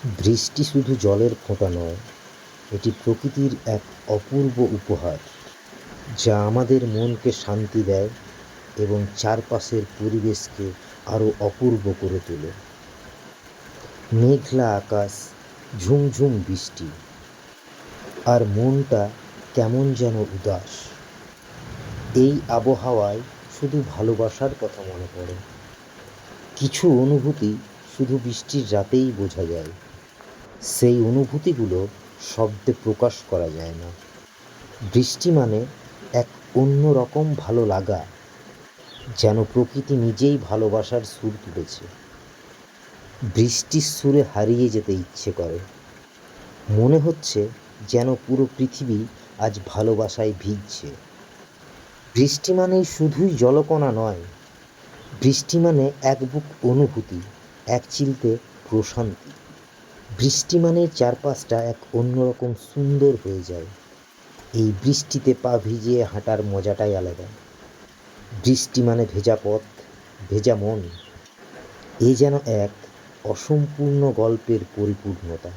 বৃষ্টি শুধু জলের ফোঁটা নয়, এটি প্রকৃতির এক অপূর্ব উপহার, যা আমাদের মনকে শান্তি দেয় এবং চারপাশের পরিবেশকে আরও অপূর্ব করে তোলে। মেঘলা আকাশ, ঝুমঝুম বৃষ্টি, আর মনটা কেমন যেন উদাস। এই আবহাওয়ায় শুধু ভালোবাসার কথা মনে পড়ে। কিছু অনুভূতি শুধু বৃষ্টির রাতেই বোঝা যায়। সেই অনুভূতিগুলো শব্দে প্রকাশ করা যায় না। বৃষ্টি মানে এক অন্য রকম ভালো লাগা, যেন প্রকৃতি নিজেই ভালোবাসার সুর তুলেছে। বৃষ্টির সুরে হারিয়ে যেতে ইচ্ছে করে। মনে হচ্ছে যেন পুরো পৃথিবী আজ ভালোবাসায় ভিজছে। বৃষ্টি মানেই শুধুই জলকণা নয়, বৃষ্টি মানে এক বুক অনুভূতি, এক চিলতে প্রশান্তি। বৃষ্টি মানে চারপাশটা এক অন্যরকম সুন্দর হয়ে যায়। এই বৃষ্টিতে পা ভিজিয়ে হাঁটার মজাটাই আলাদা। বৃষ্টি মানে ভেজা পথ, ভেজা মন। এ যেন এক অসম্পূর্ণ গল্পের পরিপূর্ণতা।